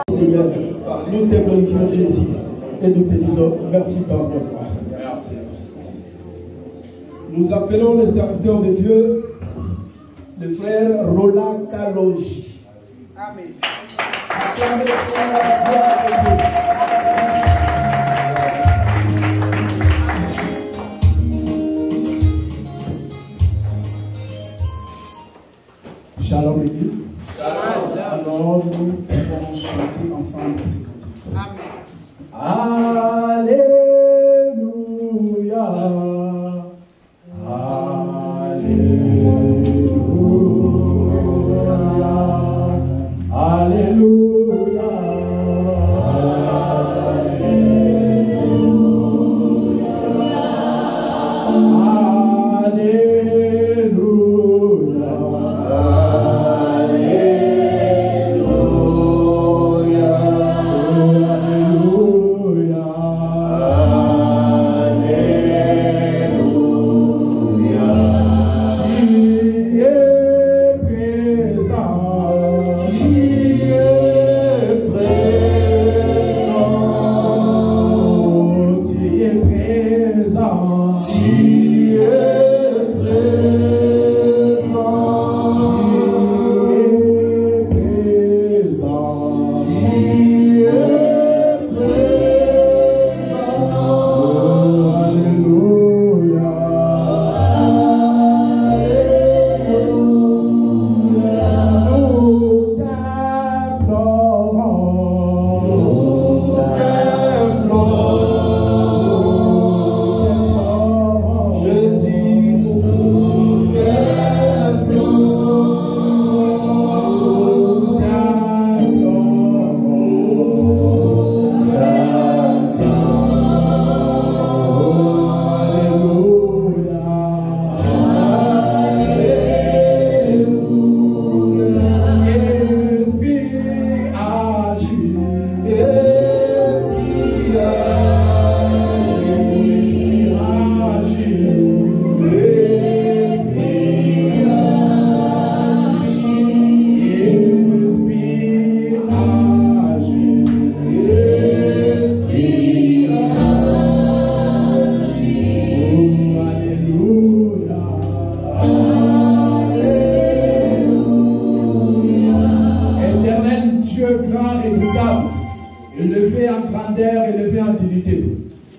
Seigneur, nous te glorifions Jésus et nous te disons merci Père. Nous appelons les serviteurs de Dieu, le frère Roland Kalonji. Amen. Acclamez le frère la gloire de Dieu. Shalom l'église. Alors nous pouvons chanter ensemble ces cantiques. Amen. Alléluia. Alléluia. Alléluia.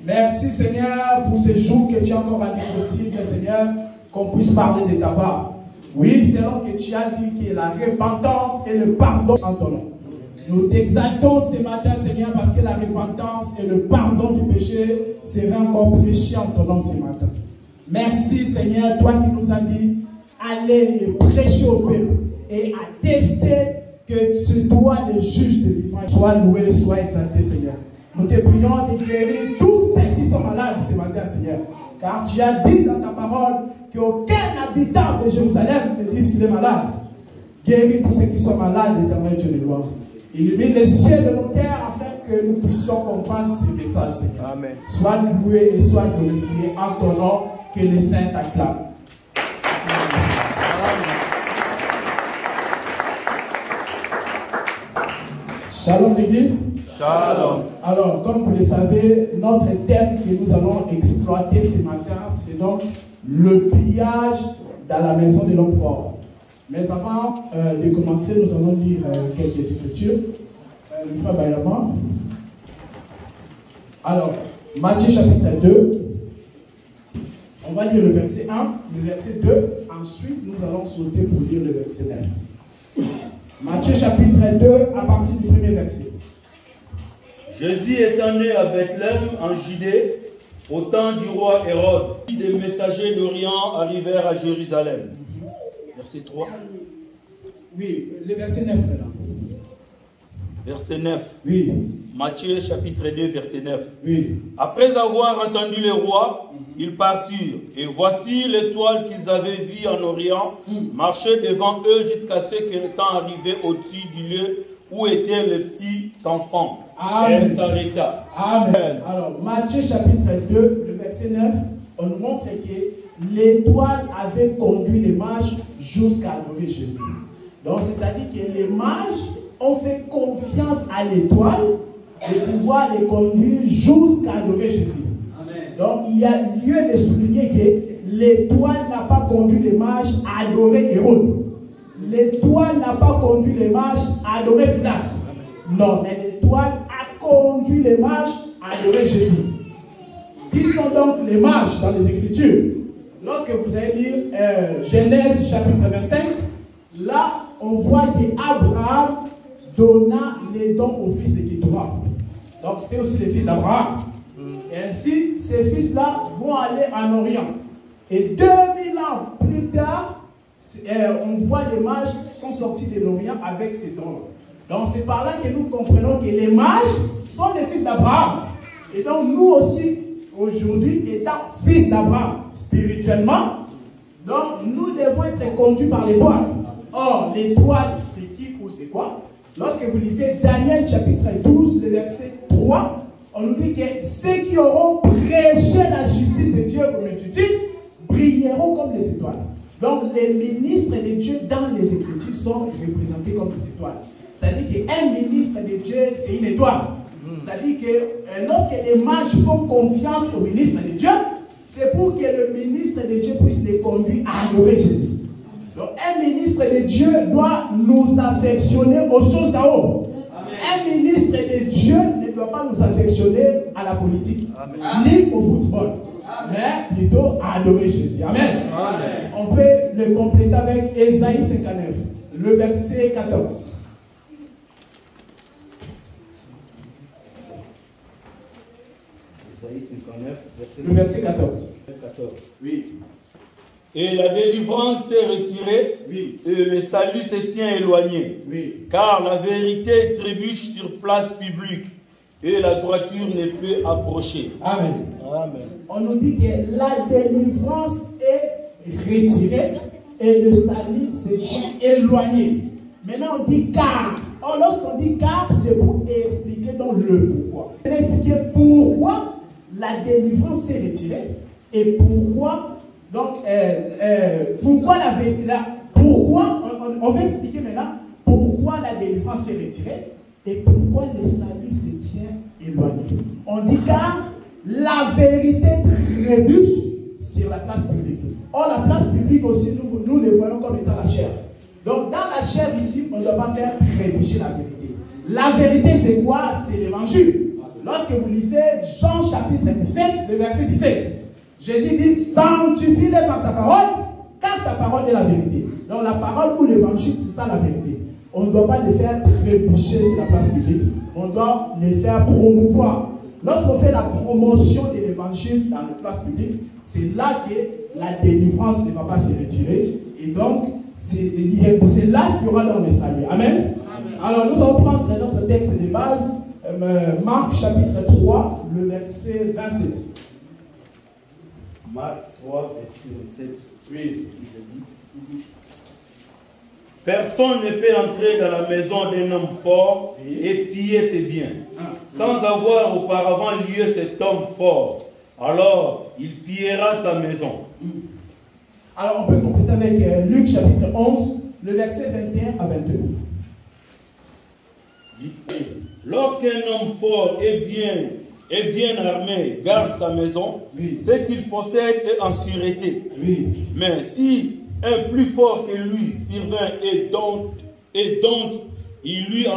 Merci Seigneur pour ces jours que tu as encore rendu possible, Seigneur, qu'on puisse parler de ta part. Oui, c'est là que tu as dit que la repentance et le pardon en ton nom. Nous t'exaltons ce matin, Seigneur, parce que la repentance et le pardon du péché seraient encore prêchés en ton nom ce matin. Merci Seigneur, toi qui nous as dit, allez et prêcher au peuple et attester que c'est toi le juge des vivants. Sois loué, sois exalté, Seigneur. Nous te prions de guérir tous ceux qui sont malades ce matin, Seigneur. Car tu as dit dans ta parole qu'aucun habitant de Jérusalem ne dise qu'il est malade. Guéris tous ceux qui sont malades, l'Éternel Dieu de gloire. Illumine les cieux de nos cœurs afin que nous puissions comprendre ces messages, Seigneur. Amen. Sois loué et sois glorifié en ton nom, que les saints t'acclament. Shalom l'église. Shalom. Alors, comme vous le savez, notre thème que nous allons exploiter ce matin, c'est donc le pillage dans la maison de l'homme fort. Mais avant de commencer, nous allons lire quelques écritures. Le frère Bayama. Alors, Matthieu chapitre 2. On va lire le verset 1, le verset 2. Ensuite, nous allons sauter pour lire le verset 9. Matthieu chapitre 2, à partir du premier verset. Jésus étant né à Bethléem en Judée, au temps du roi Hérode, des messagers d'Orient arrivèrent à Jérusalem. Verset 3. Oui, le verset 9 maintenant. Verset 9. Oui. Matthieu chapitre 2, verset 9. Oui. Après avoir entendu le roi, ils partirent. Et voici l'étoile qu'ils avaient vue en Orient marcher devant eux jusqu'à ce qu'étant arrivé au-dessus du lieu où était le petit enfant. Amen. Elle s'arrêta. Amen. Alors, Matthieu chapitre 2, le verset 9, on nous montre que l'étoile avait conduit les mages jusqu'à adorer Jésus. Donc, c'est-à-dire que les mages ont fait confiance à l'étoile de pouvoir les conduire jusqu'à adorer Jésus. Amen. Donc, il y a lieu de souligner que l'étoile n'a pas conduit les mages à adorer Hérode. L'étoile n'a pas conduit les mages à adorer Pilate. Non, mais l'étoile a conduit les mages à adorer Jésus. Qui sont donc les mages dans les Écritures? Lorsque vous allez lire Genèse chapitre 25, là, on voit qu'Abraham donna les dons aux fils de Kétura. Donc, c'était aussi les fils d'Abraham. Et ainsi, ces fils-là vont aller en Orient. Et 2000 ans plus tard, on voit les mages sont sortis de l'Orient avec ces dons-là. Donc, c'est par là que nous comprenons que les mages sont les fils d'Abraham. Et donc, nous aussi, aujourd'hui, étant fils d'Abraham spirituellement, donc nous devons être conduits par l'étoile. Or, l'étoile, c'est qui ou c'est quoi? Lorsque vous lisez Daniel chapitre 12, le verset 3, on nous dit que ceux qui auront prêché la justice de Dieu comme multitude brilleront comme les étoiles. Donc, les ministres de Dieu dans les Écritures sont représentés comme des étoiles. C'est-à-dire qu'un ministre de Dieu, c'est une étoile. C'est-à-dire que lorsque les mages font confiance au ministre de Dieu, c'est pour que le ministre de Dieu puisse les conduire à adorer Jésus. Donc, un ministre de Dieu doit nous affectionner aux choses d'en haut. Un ministre de Dieu ne doit pas nous affectionner à la politique, ni au football, mais plutôt à adorer Jésus. Amen. Amen. On peut le compléter avec Ésaïe 59, le verset 14. Ésaïe 59, le verset 14. Oui. Et la délivrance s'est retirée, oui. Et le salut se tient éloigné. Oui. Car la vérité trébuche sur place publique et la droiture ne peut approcher. Amen. Amen. On nous dit que la délivrance est retirée et le salut se tient éloigné. Maintenant on dit car. Or lorsqu'on dit car, c'est pour expliquer donc le pourquoi. On va expliquer pourquoi la délivrance s'est retirée et pourquoi. Donc, pourquoi la vérité, pourquoi, on va expliquer maintenant pourquoi la délivrance s'est retirée et pourquoi le salut se tient éloigné. On dit car la vérité trébuche sur la place publique. Or, la place publique aussi, nous le voyons comme étant la chair. Donc, dans la chair ici, on ne doit pas faire trébucher la vérité. La vérité, c'est quoi? C'est l'évangile. Lorsque vous lisez Jean chapitre 17, le verset 17, Jésus dit, sanctifie-les par ta parole, car ta parole est la vérité. Donc la parole ou l'évangile, c'est ça la vérité. On ne doit pas les faire trébucher sur la place publique. On doit les faire promouvoir. Lorsqu'on fait la promotion de l'évangile dans la place publique, c'est là que la délivrance ne va pas se retirer. Et donc, c'est là qu'il y aura dans le salut. Amen. Amen. Alors nous allons prendre notre texte de base, Marc chapitre 3, le verset 27. Marc 3, verset 27. Oui. Personne ne peut entrer dans la maison d'un homme fort et piller ses biens, sans avoir auparavant lié cet homme fort. Alors, il pillera sa maison. Alors, on peut compléter avec Luc chapitre 11, le verset 21 à 22. Lorsqu'un homme fort et bien armé garde sa maison, oui. Ce qu'il possède est en sûreté. Oui. Mais si un plus fort que lui survint et dont il lui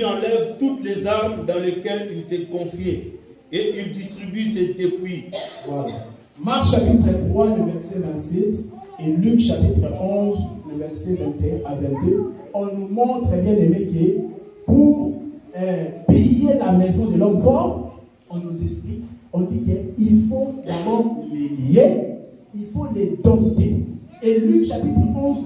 enlève toutes les armes dans lesquelles il s'est confié et il distribue ses dépouilles. Voilà. Marc chapitre 3, le verset 27 et Luc chapitre 11, le verset 21 à 22, on nous montre bien aimé que pour piller la maison de l'homme fort, on nous explique, on dit qu'il faut d'abord les lier, il faut les dompter. Et Luc chapitre 11,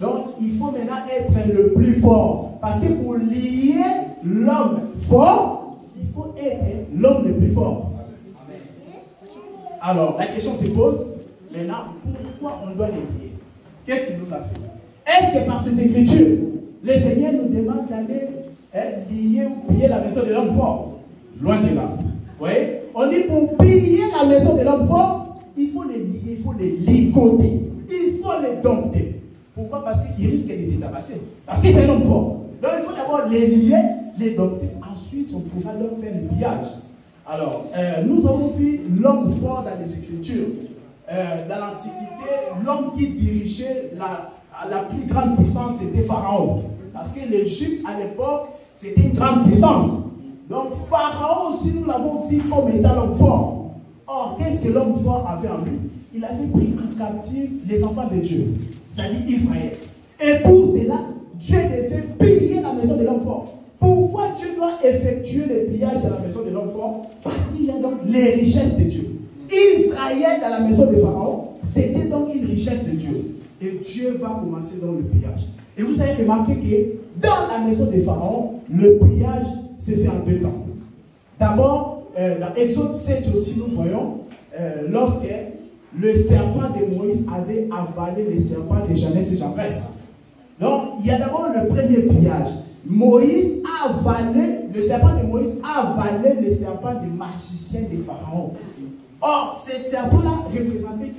donc il faut maintenant être le plus fort. Parce que pour lier l'homme fort, il faut être l'homme le plus fort. Alors la question se pose, maintenant, pourquoi on doit les lier? Qu'est-ce qu'il nous a fait? Est-ce que par ces écritures, le Seigneur nous demande d'aller lier ou piller la maison de l'homme fort. Loin de là. Vous voyez? On dit pour piller la maison de l'homme fort, il faut les lier, il faut les ligoter, il faut les dompter. Pourquoi? Parce qu'il risque de les tabasser. Parce que c'est un homme fort. Donc il faut d'abord les lier, les dompter. Ensuite, on pourra leur faire le pillage. Alors, nous avons vu l'homme fort dans les Écritures. Dans l'Antiquité, l'homme qui dirigeait la plus grande puissance, c'était Pharaon. Parce que l'Égypte, à l'époque, c'était une grande puissance. Donc, Pharaon aussi, nous l'avons vu comme étant l'homme fort. Or, qu'est-ce que l'homme fort avait en lui? Il avait pris en captif les enfants de Dieu, c'est-à-dire Israël. Et pour cela, Dieu devait piller la maison de l'homme fort. Pourquoi Dieu doit effectuer le pillage de la maison de l'homme fort? Parce qu'il y a donc les richesses de Dieu. Israël dans la maison de Pharaon, c'était donc une richesse de Dieu. Et Dieu va commencer dans le pillage. Et vous avez remarqué que dans la maison de Pharaon, le pillage se fait en 2 temps. D'abord, dans Exode 7 aussi, nous voyons, lorsque le serpent de Moïse avait avalé les serpents de Janès et Jambres. Donc, il y a d'abord le premier pillage. Moïse a avalé, le serpent de Moïse a avalé le serpent des magiciens de Pharaon. Or, ces serpents-là représentaient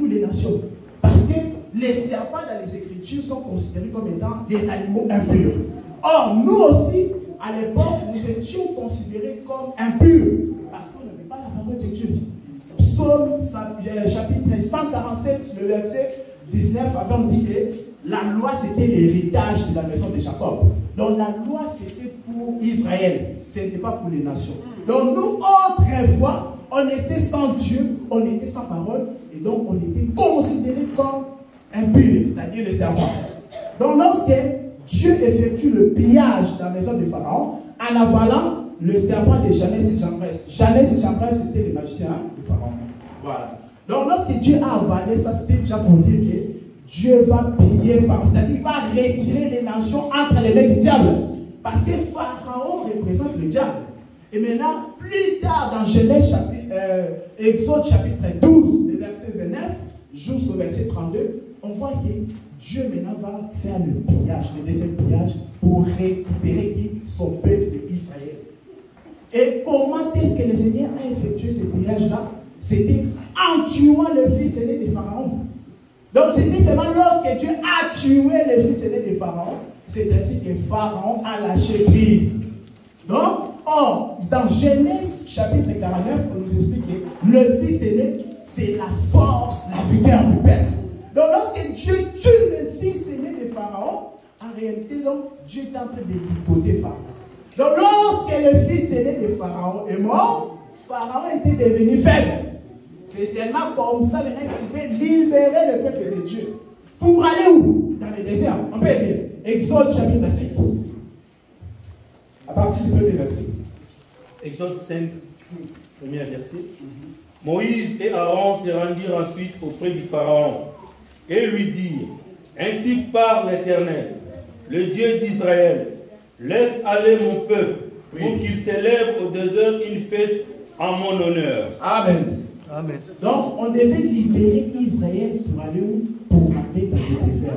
nous les nations. Parce que les serpents dans les Écritures sont considérés comme étant des animaux impurs. Or, nous aussi, à l'époque, nous étions considérés comme impurs. Parce qu'on n'avait pas la parole de Dieu. Psaume chapitre 147, le verset 19, avant de dire que la loi c'était l'héritage de la maison de Jacob. Donc la loi c'était pour Israël, ce n'était pas pour les nations. Donc nous, autrefois, on était sans Dieu, on était sans parole, et donc on était considérés comme impurs, c'est-à-dire les serpents. Donc lorsque Dieu effectue le pillage de la maison de Pharaon, en avalant le serpent de Janès et Jambres. Janès et Jambres c'était les magiciens de Pharaon. Voilà. Donc lorsque Dieu a avalé ça, c'était déjà pour dire que Dieu va piller Pharaon, c'est-à-dire qu'il va retirer les nations entre les mains du diable. Parce que Pharaon représente le diable. Et maintenant, plus tard dans Genèse Exode chapitre 12, le verset 29, jusqu'au verset 32, on voit que Dieu maintenant va faire le pillage, le deuxième pillage, pour récupérer son peuple d'Israël. Et comment est-ce que le Seigneur a effectué ce pillage-là? C'était en tuant le fils aîné de Pharaon. Donc c'était seulement lorsque Dieu a tué le fils aîné de Pharaon, c'est ainsi que Pharaon a lâché prise. Donc, dans Genèse chapitre 49, on nous explique que le fils aîné, c'est la force, la vigueur du peuple. Donc lorsque Dieu tue le fils aîné de Pharaon, en réalité, donc, Dieu est en train de ligoter Pharaon. Donc lorsque le fils aîné de Pharaon est mort, Pharaon était devenu faible. C'est seulement comme ça maintenant qu'il pouvait libérer le peuple de Dieu. Pour aller où? Dans le désert. On peut dire Exode chapitre 5. À partir du premier verset. Exode 5, premier verset. Moïse et Aaron se rendirent ensuite auprès du Pharaon et lui dirent: Ainsi parle l'Éternel, le Dieu d'Israël, laisse aller mon peuple pour qu'il célèbre au désert une fête en mon honneur. Amen. Amen. Donc, on devait libérer Israël pour aller où? Pour aller dans le désert.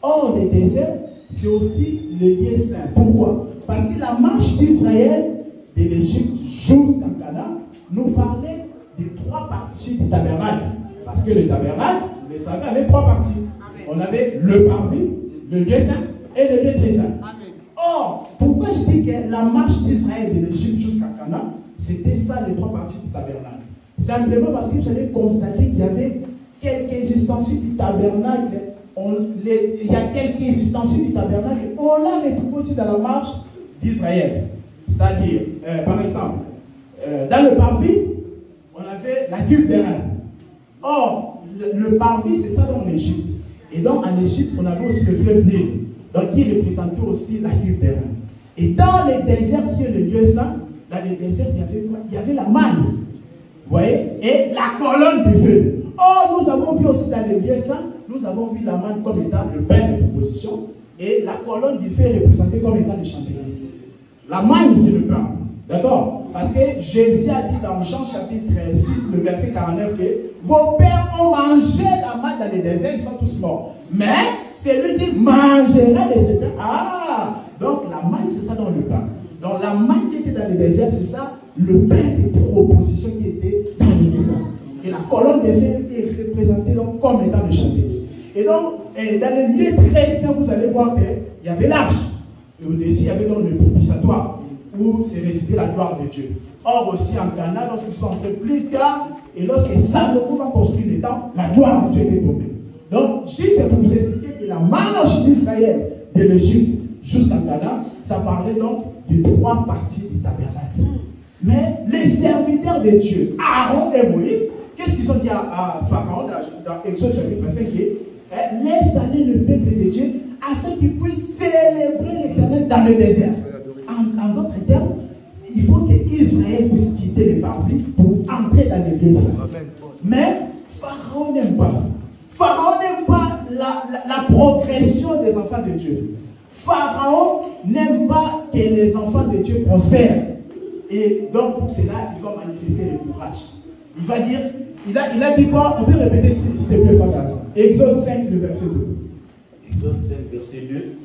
Or, le désert, c'est aussi le lieu saint. Pourquoi? Parce que la marche d'Israël de l'Égypte jusqu'à Canaan nous parlait des 3 parties du tabernacle. Parce que le tabernacle, vous le savez, avait 3 parties. Amen. On avait le parvis, le lieu saint et le lieu très saint. Amen. Or, pourquoi je dis que la marche d'Israël de l'Égypte jusqu'à Canaan, c'était ça les 3 parties du tabernacle? Simplement parce que vous allez constater qu'il y avait quelques ustensiles du tabernacle. Il y a quelques ustensiles du tabernacle. On l'a retrouvé aussi dans la marche d'Israël. C'est-à-dire, par exemple, dans le parvis, on avait la cuve d'airain. Or, le parvis, c'est ça dans l'Égypte. Et donc, en Égypte, on avait aussi le fleuve Nil. Donc, qui représentait aussi la cuve d'airain. Et dans le désert, qui est le lieu saint, dans le désert, il y avait quoi? Il y avait la manne. Vous voyez? Et la colonne du feu. Or, nous avons vu aussi dans les lieux saints, nous avons vu la manne comme étant le pain de proposition et la colonne du feu est représentée comme étant le chandelier. La manne, c'est le pain. D'accord? Parce que Jésus a dit dans Jean chapitre 6, le verset 49, que vos pères ont mangé la manne dans les déserts, ils sont tous morts. Mais celui qui mangera de ce pain, donc la manne, c'est ça dans le pain. Donc la manne qui était dans le désert, c'est ça, le pain des propositions qui était dans le désert. Et la colonne de feu est représentée donc comme étant le chandelier. Et donc, dans le lieu très saint, vous allez voir qu'il y avait l'arche. Et au-dessus, il y avait donc le propitiatoire, où c'est résidé la gloire de Dieu. Or aussi en Canaan, lorsqu'ils sont entrés plus tard, et lorsque Salomon va construire les temples, la gloire de Dieu était tombée. Donc, juste pour vous expliquer que la marche d'Israël de l'Égypte jusqu'à Canaan, ça parlait donc de 3 parties du tabernacle. Mais les serviteurs de Dieu, Aaron et Moïse, qu'est-ce qu'ils ont dit à Pharaon dans Exode chapitre 5? Laisse aller le peuple de Dieu afin qu'il puisse célébrer l'Éternel dans le désert. En d'autres termes, il faut que Israël puisse quitter les parvis pour entrer dans le désert. Mais Pharaon n'aime pas. Pharaon n'aime pas la progression des enfants de Dieu. Pharaon n'aime pas que les enfants de Dieu prospèrent. Et donc pour cela, il va manifester le courage. Il va dire, il a dit quoi? On peut répéter s'il te plaît, Pharaon. Exode 5, le verset 2. Exode 5, verset 2.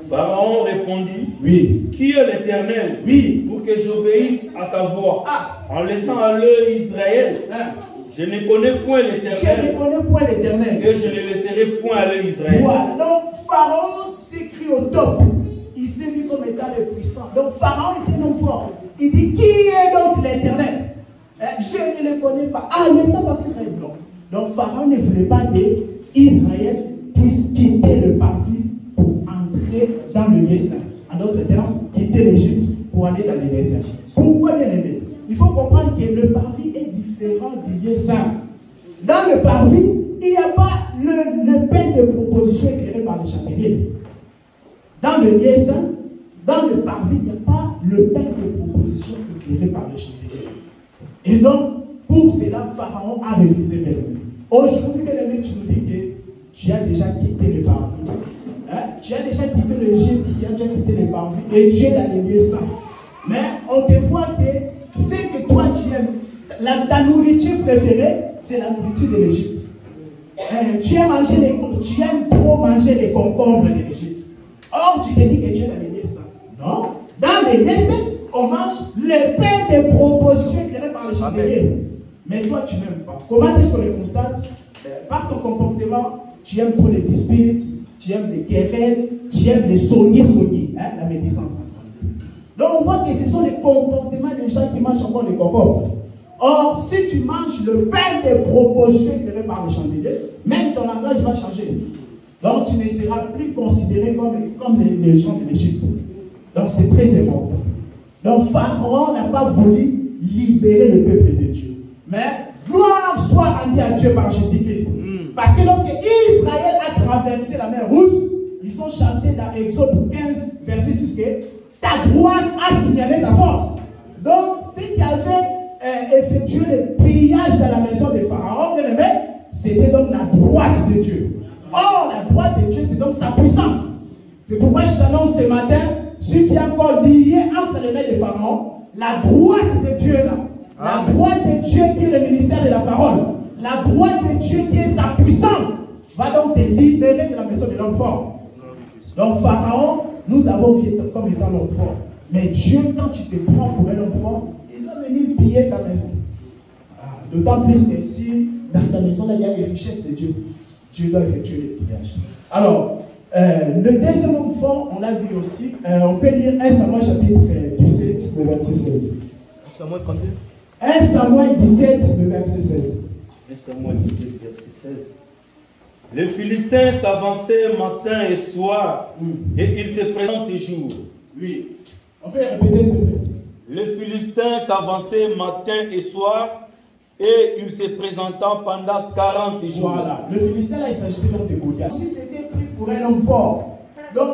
Pharaon répondit, oui. Qui est l'Éternel, oui, pour que j'obéisse à sa voix, en laissant aller Israël? Je ne connais point l'Éternel. Je ne connais point l'Éternel. Et je ne laisserai point aller Israël. Voilà. Donc Pharaon s'écrit au top. Il s'est vu comme étant le puissant. Donc Pharaon était un homme fort. Il dit, qui est donc l'Éternel? Je ne le connais pas. Ah, mais ça partir Israël. Non. Donc Pharaon ne voulait pas qu'Israël puisse quitter le parvis pour entrer dans le lieu saint. En d'autres termes, quitter l'Égypte pour aller dans le désert. Pourquoi, bien aimé? Il faut comprendre que le parvis est différent du lieu saint. Dans le parvis, il n'y a pas le pain de proposition éclairé par le chandelier. Dans le lieu saint, dans le parvis, il n'y a pas le pain de proposition éclairé par le chandelier. Et donc, pour cela, Pharaon a refusé de le. Aujourd'hui, tu nous dis que tu as déjà quitté le parvis. Tu as déjà quitté l'Égypte, tu as déjà quitté le parvis, et tu es dans les lieux saints. Mais on te voit que ce que toi tu aimes, ta nourriture préférée, c'est la nourriture de l'Égypte. Tu aimes trop manger les concombres de l'Égypte. Or, tu te dis que tu es dans les lieux saints. Non. Dans les lieux saints, on mange le pain de proposition éclairé par le chandelier. Mais toi, tu n'aimes pas. Comment est-ce qu'on le constate? Par ton comportement, tu aimes trop les disputes, tu aimes les querelles, tu aimes les soigner, la médecine en français. Donc on voit que ce sont les comportements des gens qui mangent encore les concombres. Or, si tu manges le pain de proposition éclairé par le chandelier, même ton langage va changer. Donc tu ne seras plus considéré comme les gens de l'Égypte. Donc c'est très important. Donc Pharaon n'a pas voulu libérer le peuple de Dieu. Mais gloire soit rendue à Dieu par Jésus-Christ. Parce que lorsque Israël a traversé la mer Rouge, ils ont chanté dans Exode 15, verset 6 que ta droite a signalé ta force. Donc, ceux qui avaient effectué le pillage dans la maison de Pharaon, c'était donc la droite de Dieu. Or, la droite de Dieu, c'est donc sa puissance. C'est pourquoi je t'annonce ce matin, si tu es encore lié entre les mains de Pharaon, la droite de Dieu là, la droite de Dieu qui est le ministère de la parole, la droite de Dieu qui est sa puissance, va donc te libérer de la maison de l'homme fort. Donc Pharaon, nous avons vu comme étant l'homme fort. Mais Dieu, quand tu te prends pour un homme fort, il va venir piller ta maison. D'autant plus que si dans ta maison, là, il y a les richesses de Dieu, Dieu doit effectuer les pillages. Alors, le deuxième homme fort, on l'a vu aussi, on peut lire 1 Samuel chapitre 17, le verset 16. 1 Samuel 17, le verset 16. 1 Samuel 17, verset 16. Les Philistins s'avançaient matin et soir, et ils se présentent jour. Oui. On peut répéter s'il vous plaît. Les Philistins s'avançaient matin et soir, et ils se présentant pendant 40 jours. Voilà. Le Philistin, là, il s'agissait donc de Goliath. Si c'était pris pour un homme fort, donc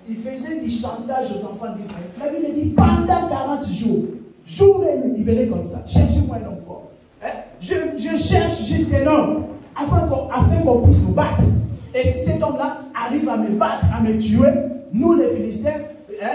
il faisait du chantage aux enfants d'Israël. La Bible dit pendant 40 jours, jour et nuit, il venait comme ça. Cherchez-moi un homme fort. Je cherche juste un homme afin qu'on puisse nous battre. Et si cet homme-là arrive à me battre, à me tuer, nous les Philistins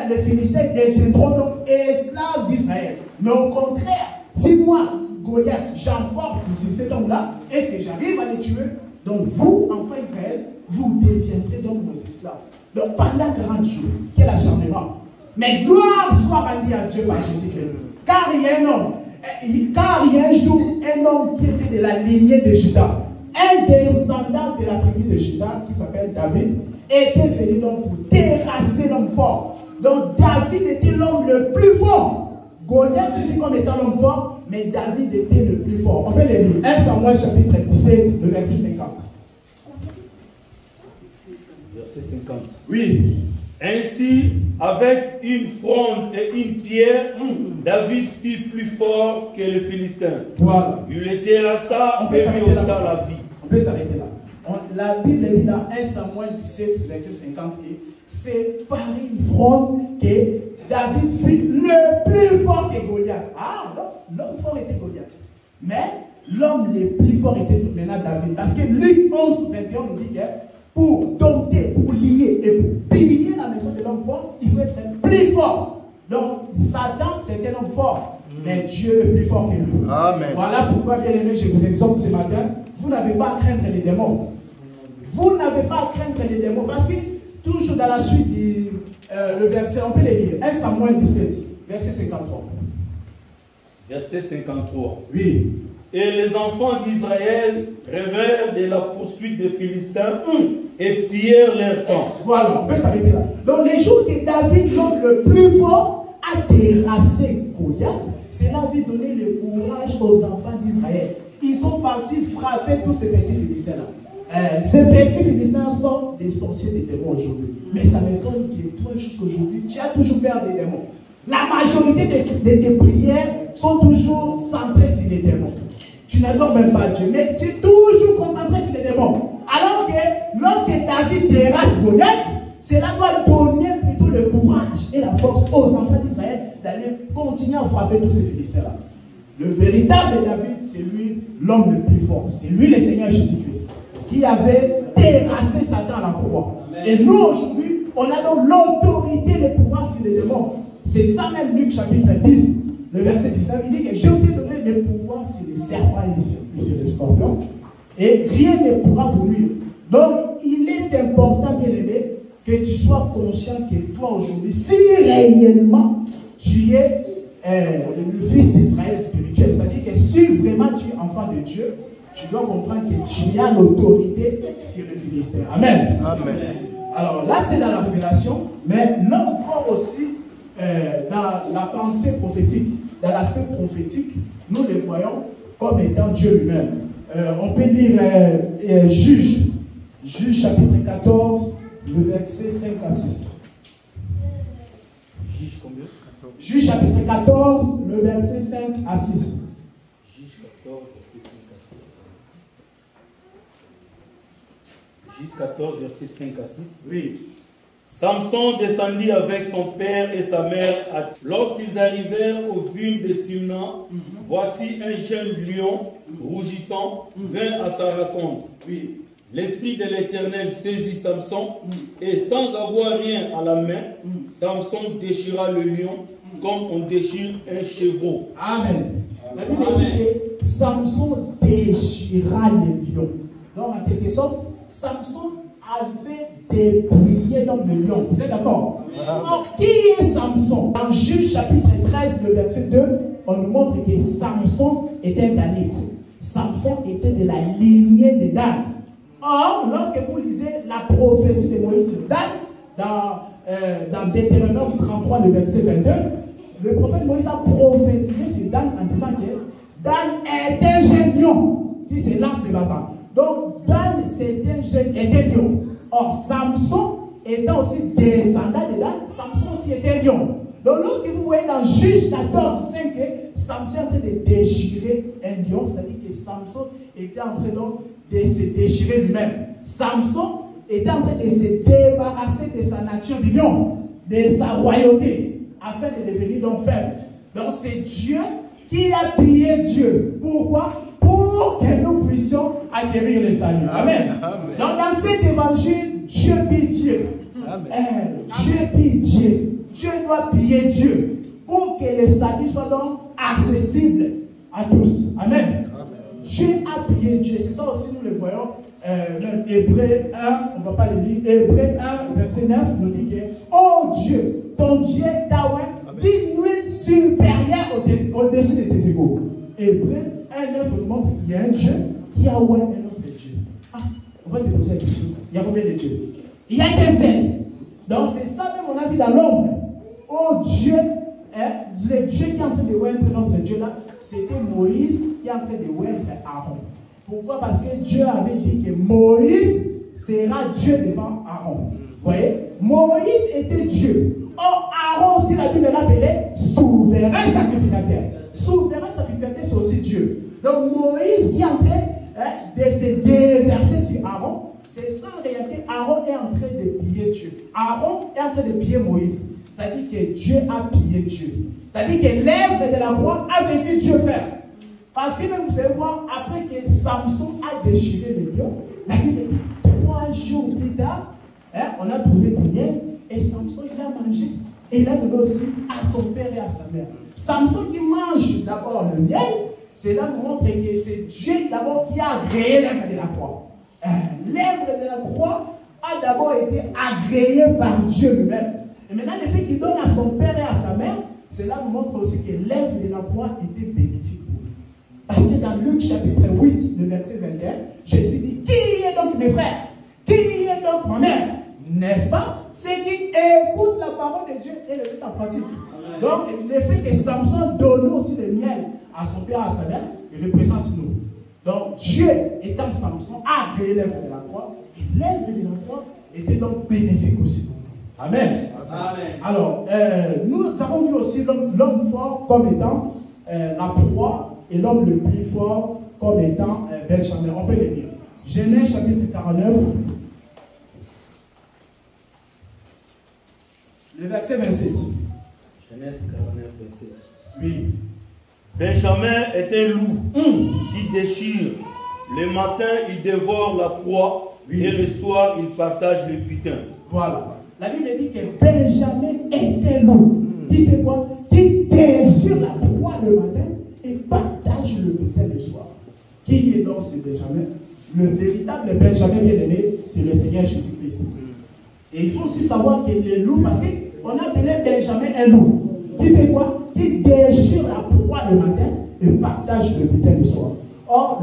deviendront donc esclaves d'Israël. Mais au contraire, si moi, Goliath, j'emporte ici cet homme-là et que j'arrive à le tuer, donc vous, enfants d'Israël, vous deviendrez donc nos esclaves. Donc pendant 40 jours, quel acharnement. Mais gloire soit rendue à Dieu par Jésus-Christ. Car il y a un jour, un homme qui était de la lignée de Juda, un descendant de la tribu de Juda, qui s'appelle David, était venu donc pour terrasser l'homme fort. Donc David était l'homme le plus fort. Goliath s'est dit comme étant l'homme fort, mais David était le plus fort. On peut le lire. 1 Samuel chapitre 17, le verset 50. Verset 50. Oui. Ainsi, avec une fronde et une pierre, David fit plus fort que les Philistins. Voilà. Il le terrassa et lui ôta la vie. On peut s'arrêter là. La Bible dit dans 1 Samuel 17, verset 50, c'est par une fronde que David fut le plus fort que Goliath. Ah, l'homme fort était Goliath. Mais l'homme le plus fort était maintenant David. Parce que Luc 11, 21 nous dit que pour dompter, pour lier et pour piller la maison de l'homme fort, il faut être plus fort. Donc, Satan, c'est un homme fort. Mais Dieu est plus fort que lui. Amen. Voilà pourquoi, bien aimé, je vous exhorte ce matin. Vous n'avez pas à craindre les démons. Vous n'avez pas à craindre les démons. Parce que, toujours dans la suite, le verset, on peut le lire. 1 Samuel 17, verset 53. Verset 53. Oui. Et les enfants d'Israël rêvèrent de la poursuite des Philistins et pillèrent leur camp. Voilà, on peut s'arrêter là. Donc, les jours que David, l'homme le plus fort, a terrassé Goliath, cela avait donné le courage aux enfants d'Israël. Ils sont partis frapper tous ces petits Philistins-là. Ces petits Philistins sont des sorciers des démons aujourd'hui. Mais ça m'étonne que toi, jusqu'aujourd'hui, tu as toujours peur des démons. La majorité de tes prières sont toujours centrées sur les démons. Tu n'adores même pas Dieu, mais tu es toujours concentré sur les démons. Alors que lorsque David terrasse Goliath, cela doit donner plutôt le courage et la force aux enfants d'Israël d'aller continuer à frapper tous ces Philistins-là. Le véritable David, c'est lui l'homme le plus fort. C'est lui le Seigneur Jésus-Christ qui avait terrassé Satan à la croix. Et nous aujourd'hui, on a donc l'autorité, le pouvoir sur les démons. C'est ça même Luc chapitre 10, le verset 19. Il dit que je vous ai donné le pouvoir sur les serpents et sur les scorpions. Et rien ne pourra vous nuire. Donc il est important, bien aimé, que tu sois conscient que toi aujourd'hui, si réellement tu es le fils d'Israël spirituel, c'est-à-dire que si vraiment tu es enfant de Dieu, tu dois comprendre que tu as l'autorité sur le Philistin. Amen. Amen. Alors là, c'est dans la révélation, mais l'homme fort aussi dans la pensée prophétique, dans l'aspect prophétique, nous le voyons comme étant Dieu lui-même. On peut lire Juge chapitre 14, le verset 5 à 6. Juge combien? Juge chapitre 14, le verset 5 à 6. Juge 14, verset 5 à 6. Juge 14, verset 5 à 6. Oui. Samson descendit avec son père et sa mère. Lorsqu'ils arrivèrent aux vignes de Timna, voici un jeune lion rougissant vint à sa rencontre. Oui. L'esprit de l'Éternel saisit Samson et sans avoir rien à la main, Samson déchira le lion comme on déchire un chevreau. Amen. La Bible dit que Samson déchira le lion. Donc en quelque sorte, Samson avait dépouillé donc le lion. Vous êtes d'accord? Donc qui est Samson? Dans Juge chapitre 13, le verset 2, on nous montre que Samson était un Danite. Samson était de la lignée de Dan. Or, lorsque vous lisez la prophétie de Moïse sur Dan, dans Deutéronome 33, le verset 22, le prophète Moïse a prophétisé sur Dan en disant que Dan est un jeune lion qui se lance des bassins. Donc, Dan, c'est un jeune lion. Or, Samson étant aussi descendant de Dan, Samson aussi était un lion. Donc, lorsque vous voyez dans Juge 14, 5, Samson est en train de déchirer un lion, c'est-à-dire que Samson était en train donc de se déchirer lui-même. Samson était en train de se débarrasser de sa nature de lion, de sa royauté, afin de devenir donc faible. Donc, c'est Dieu qui a pillé Dieu. Pourquoi? Pour que nous puissions acquérir le salut. Amen. Amen. Donc, dans cet évangile, Dieu pille Dieu. Dieu pille Dieu. Dieu doit piller Dieu pour que le salut soit donc accessible à tous. Amen. Amen. Dieu a pillé Dieu. C'est ça aussi, nous le voyons. Même Hébreu 1, on ne va pas le lire. Hébreu 1, verset 9, nous dit que oh Dieu, ton Dieu, Yahweh, digne supérieur au-dessus de tes égaux. Hébreu 1, 9 nous montre qu'il y a un Dieu, Yahweh est notre Dieu. Ah, on va te poser la question. Il y a combien de dieux? Il y a des ailes. Donc c'est ça même, on a vu dans l'ombre. Oh Dieu, le Dieu qui est en train de oindre notre Dieu là, c'était Moïse qui est en train de oindre Aaron. Pourquoi? Parce que Dieu avait dit que Moïse sera Dieu devant Aaron. Vous voyez? Moïse était Dieu. Or, Aaron aussi, la Bible l'appelait souverain sacrificateur. Souverain sacrificateur, c'est aussi Dieu. Donc, Moïse qui est en train de se déverser sur Aaron, c'est ça en réalité, Aaron est en train de piller Dieu. Aaron est en train de piller Moïse. C'est-à-dire que Dieu a pillé Dieu. C'est-à-dire que l'œuvre de la croix a vécu Dieu faire. Parce que même vous allez voir, après que Samson a déchiré le lion, la Bible dit 3 jours plus tard, on a trouvé du miel et Samson il a mangé. Et il a donné aussi à son père et à sa mère. Samson qui mange d'abord le miel, c'est là pour montrer que c'est Dieu d'abord qui a agréé l'œuvre de la croix. L'œuvre de la croix a d'abord été agréée par Dieu lui-même. Et maintenant, le fait qu'il donne à son père et à sa mère, cela nous montre aussi que l'œuvre de la croix était bénéfique pour lui. Parce que dans Luc chapitre 8, le verset 21, Jésus dit, qui est donc mes frères? Qui est donc ma mère? N'est-ce pas? C'est qui écoute la parole de Dieu et le met en pratique. Donc, le fait que Samson donne aussi le miel à son père et à sa mère, il représente nous. Donc, Dieu étant Samson, a créé l'œuvre de la croix, et l'œuvre de la croix était donc bénéfique aussi pour nous. Amen. Amen. Alors, nous avons vu aussi l'homme fort comme étant la proie et l'homme le plus fort comme étant Benjamin. On peut le lire. Genèse chapitre 49, le verset 27. Genèse 49, verset. Oui. Benjamin est un loup qui déchire. Le matin, il dévore la proie, oui, et le soir, il partage le butin. Voilà. La Bible dit que Benjamin est un loup. Qui fait quoi? Qui déchire la proie le matin et partage le butin le soir. Qui est donc ce Benjamin? Le véritable Benjamin bien-aimé, c'est le Seigneur Jésus-Christ. Et il faut aussi savoir que les loups, parce qu'on a appelé Benjamin un loup. Qui fait quoi? Qui déchire la proie le matin et partage le butin le soir. Or,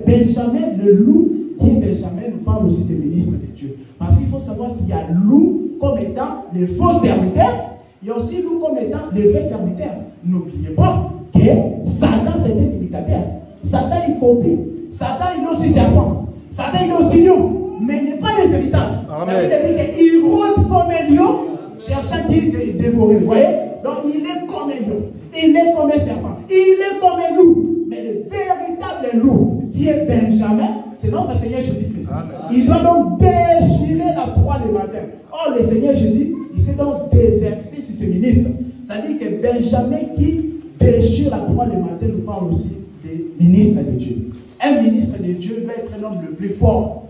Benjamin, le loup, qui est Benjamin, nous parle aussi des ministres de Dieu. Parce qu'il faut savoir qu'il y a loup comme étant les faux serviteurs, il y a aussi loup comme étant les vrais serviteurs. N'oubliez pas que Satan, c'était l'imitateur. Satan, il copie. Satan, il est aussi serpent. Satan, il est aussi lion. Mais il n'est pas le véritable. La Bible dit qu'il rôde comme un lion, cherchant qui dévorer. Vous voyez? Donc, il est comme un lion. Il est comme un serpent. Il est comme un loup. Mais le véritable loup, qui est Benjamin, c'est notre Seigneur Jésus-Christ. Il doit donc déchirer la proie le matin. Or, le Seigneur Jésus, il s'est donc déversé sur ses ministres. C'est-à-dire que Benjamin qui déchire la proie le matin nous parle aussi des ministres de Dieu. Un ministre de Dieu doit être un homme le plus fort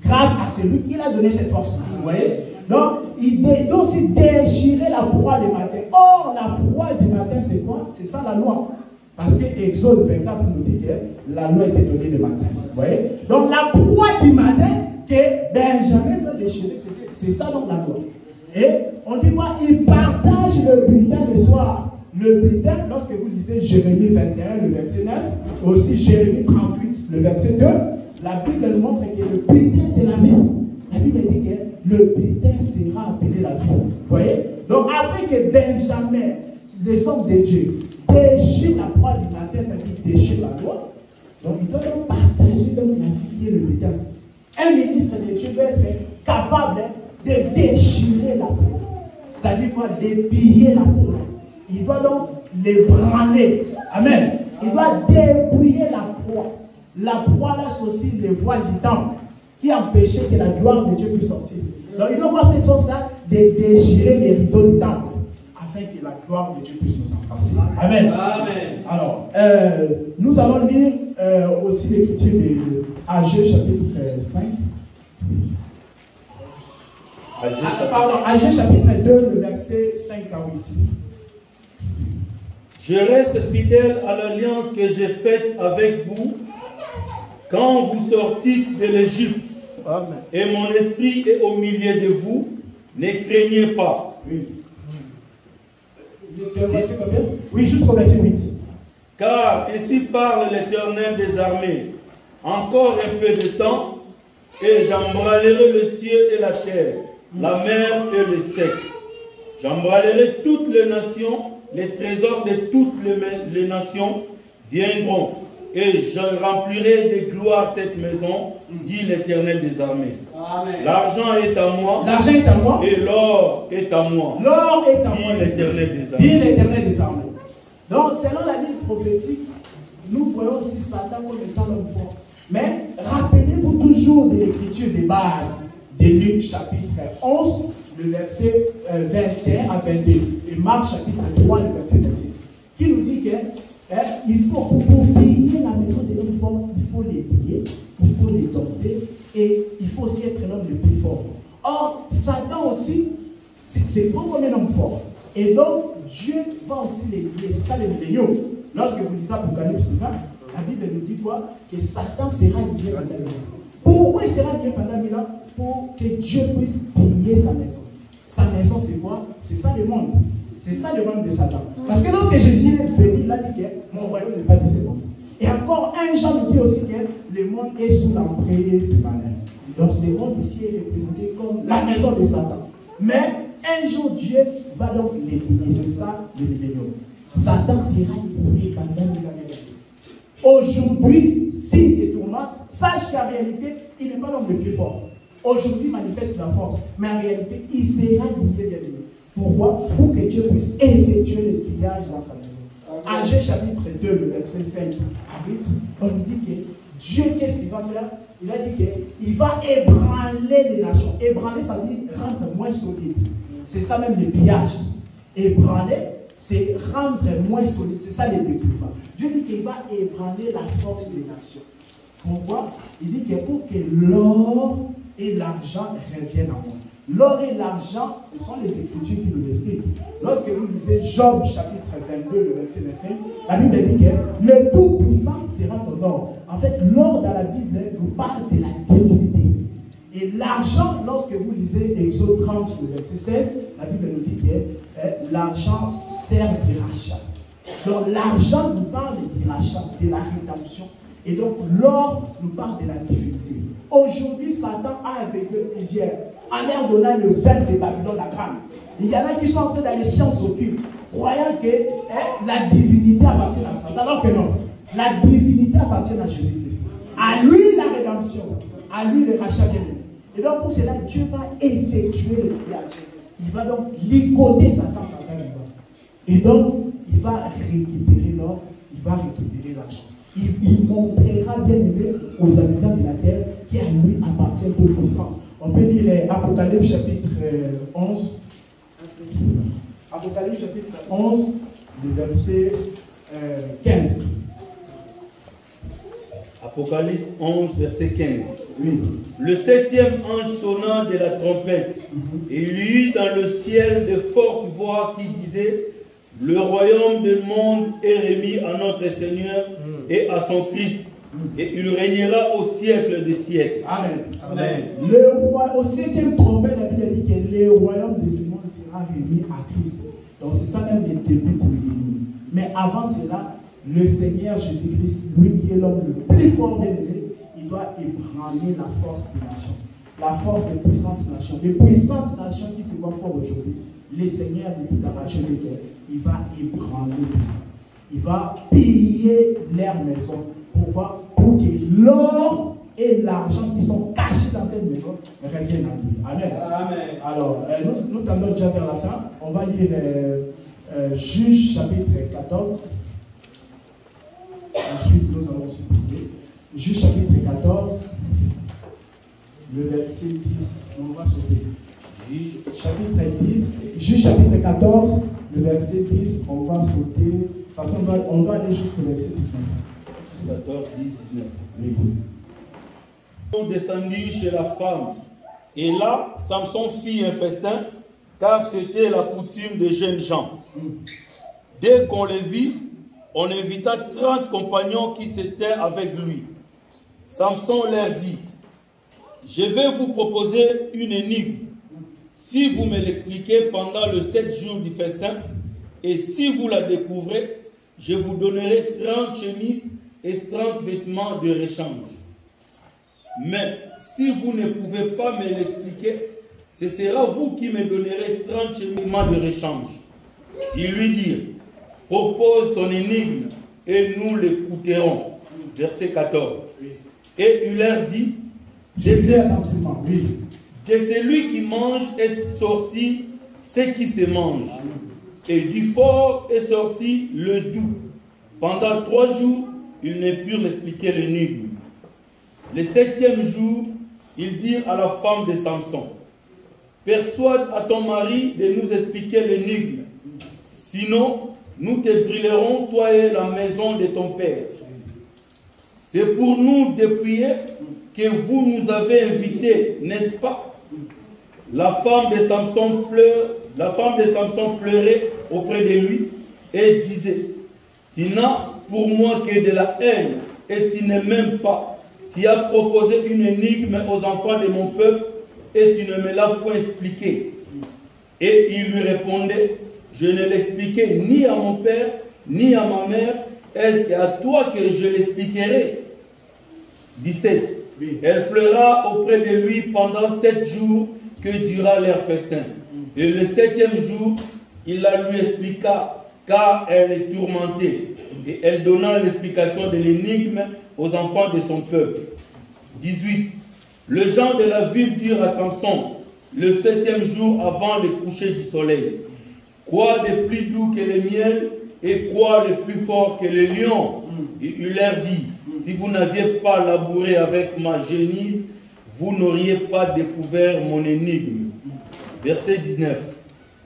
grâce à celui qui a donné cette force. Vous voyez? Donc, il doit aussi déchirer la proie du matin. Or, la proie du matin, c'est quoi? C'est ça la loi. Parce que Exode 24 nous dit que la loi était donnée le matin. Vous voyez? Donc, la proie du matin que Benjamin doit déchirer, c'est ça donc la loi. Et on dit quoi? Il partage le butin le soir. Le butin, lorsque vous lisez Jérémie 21, le verset 9, aussi Jérémie 38, le verset 2, la Bible nous montre que le butin, c'est la vie. La Bible dit que le butin sera appelé la vie. Vous voyez? Donc, après que Benjamin, les hommes de Dieu, déchirent la proie du matin, c'est-à-dire déchirent la loi, donc il doit donc partager donc la vie qui est le butin. Un ministre de Dieu doit être capable de déchirer la proie. C'est-à-dire quoi? De piller la proie. Il doit donc les branler. Amen. Il doit dépouiller la proie. La proie, là, c'est aussi les voiles du temple qui empêchaient que la gloire de Dieu puisse sortir. Donc, il doit avoir cette force-là de déchirer les rideaux du temple afin que la gloire de Dieu puisse nous embrasser. Amen. Amen. Alors, nous allons lire aussi l'écriture de Agé chapitre 5. Agé chapitre 2, le verset 5 à 8. Je reste fidèle à l'alliance que j'ai faite avec vous quand vous sortîtes de l'Égypte, Amen. et mon esprit est au milieu de vous, ne craignez pas. Oui. Oui, jusqu'au verset 8. Car ainsi parle l'Éternel des armées. Encore un peu de temps, et j'embrasserai le ciel et la terre, la mer et le sec. J'embrasserai toutes les nations, les trésors de toutes les nations viendront, et je remplirai de gloire cette maison, dit l'Éternel des armées. L'argent est à moi, l'argent est à moi, et l'or est à moi. L'or est à moi, dit l'Éternel des armées. Dit l'Éternel des armées. Donc, selon la Bible prophétique, nous voyons aussi Satan comme étant l'homme fort. Mais rappelez-vous toujours de l'écriture des bases de Luc chapitre 11, le verset 21 à 22, et Marc chapitre 3, le verset 26, qui nous dit qu'il faut, pour piller la maison de l'homme fort, il faut les piller, il faut les dompter, et il faut aussi être l'homme le plus fort. Or, Satan aussi, c'est pas comme un homme fort. Et donc, Dieu va aussi les lier. C'est ça les milléniaux. Lorsque vous lisez Apocalypse 20, la Bible nous dit quoi? Que Satan sera lié pendant 1000 ans. Pourquoi il sera lié pendant 1000 ans? Pour que Dieu puisse piller sa maison. Sa maison, c'est quoi? C'est ça le monde. C'est ça le monde de Satan. Parce que lorsque Jésus est venu, il a dit que mon royaume n'est pas de ce monde. Et encore, un Jean nous dit aussi que le monde est sous l'emprise du malin. Donc, ce monde ici est représenté comme la maison de Satan. Mais un jour, Dieu va donc les lier. C'est ça le millénium. Satan sera lié pendant 1000 ans. Aujourd'hui, s'il te tourmente, sache qu'en réalité, il n'est pas l'homme le plus fort. Aujourd'hui, il manifeste la force, mais en réalité, il sera lié, bien aimé. Pourquoi? Pour que Dieu puisse effectuer le pillage dans sa maison. Agé chapitre 2, le verset 5 à 8, on nous dit que Dieu, qu'est-ce qu'il va faire? Il a dit qu'il va ébranler les nations. Ébranler, ça veut dire rendre moins solide. C'est ça même le pillage. Ébranler, c'est rendre moins solide. C'est ça les découvrements. Dieu dit qu'il va ébranler la force des nations. Pourquoi? Il dit que pour que l'or et l'argent reviennent à moi. L'or et l'argent, ce sont les Écritures qui nous l'expliquent. Lorsque vous lisez Job chapitre 22, le verset 25, la Bible dit que le Tout-Puissant sera ton or. En fait, l'or dans la Bible nous parle de la divinité. Et l'argent, lorsque vous lisez Exode 30, le verset 16, la Bible nous dit que l'argent sert de rachat. Donc l'argent nous parle du rachat, de la rédemption. Et donc l'or nous parle de la divinité. Aujourd'hui, Satan a aveuglé plusieurs en leur donnant le verbe de Babylone la grande. Il y en a qui sont entrés dans les sciences occultes, croyant que la divinité appartient à Satan. Alors que non, la divinité appartient à Jésus-Christ. À lui la rédemption, à lui le rachat bien. Et donc pour cela, Dieu va effectuer le pillage. Il va donc ligoter Satan pendant le temps. Et donc, il va récupérer l'or, il va récupérer l'argent. Il montrera bien aimé aux habitants de la terre qui à lui appartient toute puissance. On peut lire Apocalypse chapitre 11. Apocalypse chapitre 11, le verset 15. Apocalypse 11, verset 15. Oui. Le septième ange sonna de la trompette, et il y eut dans le ciel de fortes voix qui disaient: le royaume du monde est remis à notre Seigneur et à son Christ, et il régnera au siècle des siècles. Amen. Amen. Au septième trompette, la Bible dit que le royaume de ce monde sera remis à Christ. Donc c'est ça même le début de l'Église. Mais avant cela, le Seigneur Jésus-Christ, lui qui est l'homme le plus fort des éléments, il doit ébranler la force des nations. La force des puissantes nations. Les puissantes nations qui se voient fortes aujourd'hui, le Seigneur dit dans la chaîne de guerre, il va ébranler tout ça. Il va piller leur maison. Pourquoi? Pour que l'or et l'argent qui sont cachés dans cette maison reviennent à lui. Amen. Amen. Alors, nous tendons déjà vers la fin. On va lire Juge chapitre 14. Ensuite, nous allons aussi prier. Juge chapitre 14, le verset 10. On va sauter. Juge chapitre 14, le verset 10. On va sauter. Parce qu'on va aller jusqu'au verset 19. 14, 10, 19. Oui. Nous descendîmes chez la femme. Et là, Samson fit un festin, car c'était la coutume des jeunes gens. Dès qu'on les vit, on invita 30 compagnons qui s'étaient avec lui. Samson leur dit, je vais vous proposer une énigme. Si vous me l'expliquez pendant le 7 jours du festin, et si vous la découvrez, je vous donnerai 30 chemises et 30 vêtements de réchange. Mais si vous ne pouvez pas me l'expliquer, ce sera vous qui me donnerez 30 chemises de réchange. Ils lui dirent, propose ton énigme et nous l'écouterons. Verset 14. Et il leur dit, de celui qui mange est sorti ce qui se mange, et du fort est sorti le doux. Pendant 3 jours, ils ne purent expliquer l'énigme. Le 7e jour, ils dirent à la femme de Samson, persuade à ton mari de nous expliquer l'énigme, sinon nous te brûlerons, toi et la maison de ton père. C'est pour nous dépouiller que vous nous avez invités, n'est-ce pas? La femme de Samson pleurait auprès de lui et disait, tu n'as pour moi que de la haine et tu ne m'aimes pas. Tu as proposé une énigme aux enfants de mon peuple et tu ne me l'as point expliqué. Et il lui répondait, je ne l'expliquais ni à mon père ni à ma mère. Est-ce qu'à toi que je l'expliquerai? 17. Elle pleura auprès de lui pendant 7 jours que dura leur festin. Et le 7e jour, il la lui expliqua, car elle est tourmentée. Et elle donna l'explication de l'énigme aux enfants de son peuple. 18. Le gens de la ville dirent à Samson, le 7e jour avant le coucher du soleil, quoi de plus doux que le miel et quoi de plus fort que le lion? Et il leur dit, si vous n'aviez pas labouré avec ma génisse, vous n'auriez pas découvert mon énigme. Verset 19.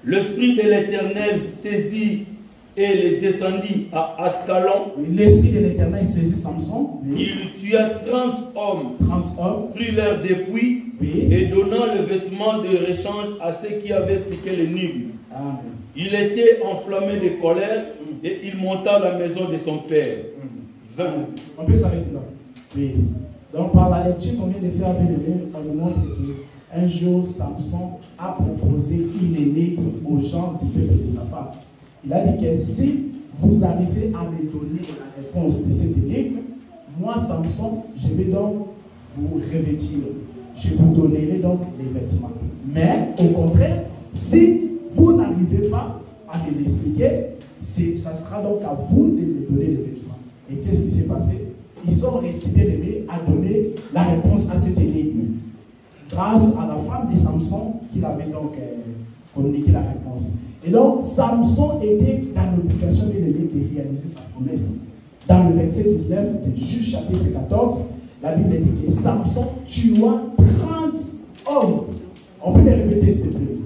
L'Esprit de l'Éternel saisit et le descendit à Ascalon. L'Esprit de l'Éternel saisit Samson. Il tua 30 hommes, prit leur dépouille et donna le vêtement de réchange à ceux qui avaient expliqué l'énigme. Il était enflammé de colère et il monta à la maison de son père. 20. On peut s'arrêter là. Oui. Donc par la lecture qu'on vient de faire, on nous montre qu'un jour Samson a proposé une énigme aux gens du peuple de sa femme. Il a dit que si vous arrivez à me donner la réponse de cette énigme, moi Samson, je vais donc vous revêtir. Je vous donnerai donc les vêtements. Mais au contraire, si vous n'arrivez pas à me l'expliquer, ça sera donc à vous de me donner les vêtements. Et qu'est-ce qui s'est passé? Ils ont récité l'aimer à donner la réponse à cette énigme. Grâce à la femme de Samson qui avait donc communiqué la réponse. Et donc, Samson était dans l'obligation de réaliser sa promesse. Dans le verset 19 de Juge chapitre 14, la Bible dit que Samson tua 30 hommes. On peut les répéter s'il te plaît.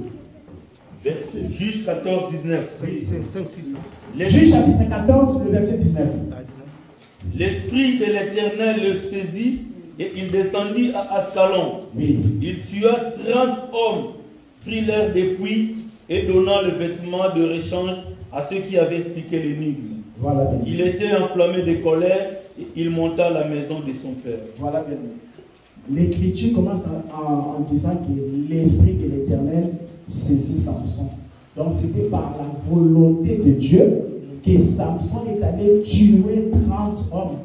Verset Juge 14, 19. Juge chapitre 14, le verset 19. L'Esprit de l'Éternel le saisit et il descendit à Ascalon. Il tua 30 hommes, prit leur dépouille et donna le vêtement de réchange à ceux qui avaient expliqué l'énigme. Voilà, il était enflammé de colère et il monta à la maison de son père. Voilà bien. L'écriture commence en disant que l'Esprit de l'Éternel saisit Samson. Donc c'était par la volonté de Dieu que Samson est allé tuer 30 hommes.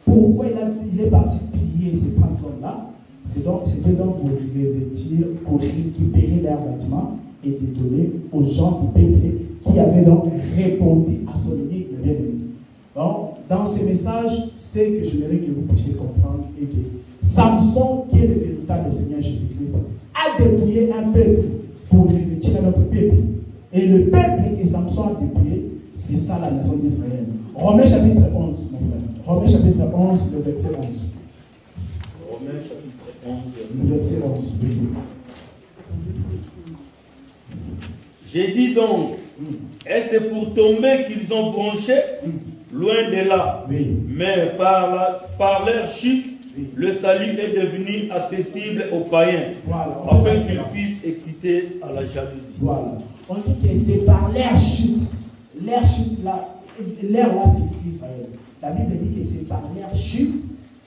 Pourquoi il est parti piller ces 30 hommes-là? C'était donc pour revêtir, pour récupérer leurs vêtements et de donner aux gens du peuple qui avaient donc répondu à son énigme. Donc, dans ce message, c'est que j'aimerais que vous puissiez comprendre et que Samson, qui est le véritable Seigneur Jésus-Christ, a dépouillé un peuple pour revêtir un autre peuple. Et le peuple que Samson a dépouillé, c'est ça la nation d'Israël. Romains chapitre 11, mon frère. Romains chapitre 11, le verset 11. Romains chapitre 11, le verset 11. Oui. J'ai dit donc, est-ce pour tomber qu'ils ont bronché? Loin de là. Oui. Mais par leur chute, oui, le salut est devenu accessible aux païens, voilà, afin qu'ils puissent exciter à la jalousie. Voilà. On dit que c'est par leur chute. Leur chute là, l'air là c'est Israël. La Bible dit que c'est par leur chute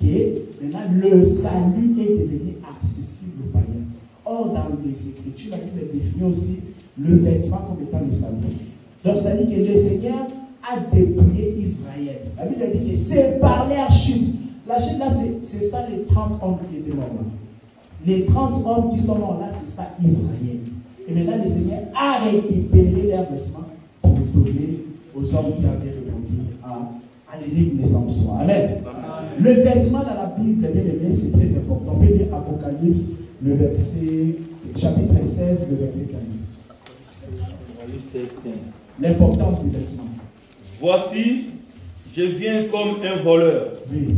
que maintenant le salut est devenu accessible aux païens. Or, dans les Écritures, la Bible définit aussi le vêtement comme étant le salut. Donc, ça dit que le Seigneur a dépouillé Israël. La Bible dit que c'est par leur chute. La chute là, c'est ça les 30 hommes qui étaient morts là. Les 30 hommes qui sont morts là, c'est ça Israël. Et maintenant, le Seigneur a récupéré leurs vêtements pour donner aux hommes qui avaient répondu à l'énigme des Samson. Amen. Le vêtement dans la Bible, bien aimé, c'est très important. On peut lire Apocalypse, le verset, chapitre 16, le verset 15. L'importance du vêtement. Voici, je viens comme un voleur. Oui.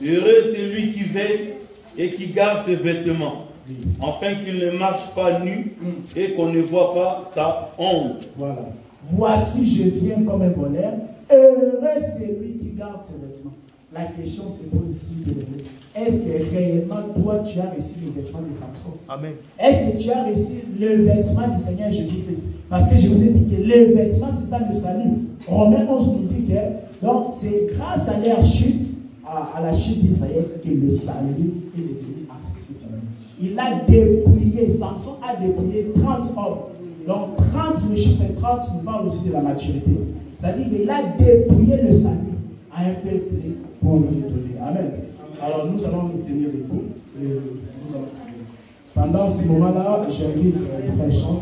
Heureux celui qui veille et qui garde ses vêtements, oui, afin qu'il ne marche pas nu et qu'on ne voit pas sa honte. Voilà. Voici, je viens comme un voleur. Heureux celui qui garde ses vêtements. La question se pose ici, est-ce que réellement toi tu as reçu le vêtement de Samson? Amen. Est-ce que tu as reçu le vêtement du Seigneur Jésus-Christ? Parce que je vous ai dit que le vêtement, c'est ça le salut. Romains 11 nous dit que donc c'est grâce à leur chute, à la chute d'Israël, que le salut est devenu accessible. Il a dépouillé, Samson a dépouillé 30 hommes. Donc 30, le chiffre 30 nous parle aussi de la maturité. C'est-à-dire qu'il a dépouillé le salut à un peuple pour lui donner. Amen. Alors nous allons nous tenir debout. Pendant ce moment-là, j'invite les frères chants.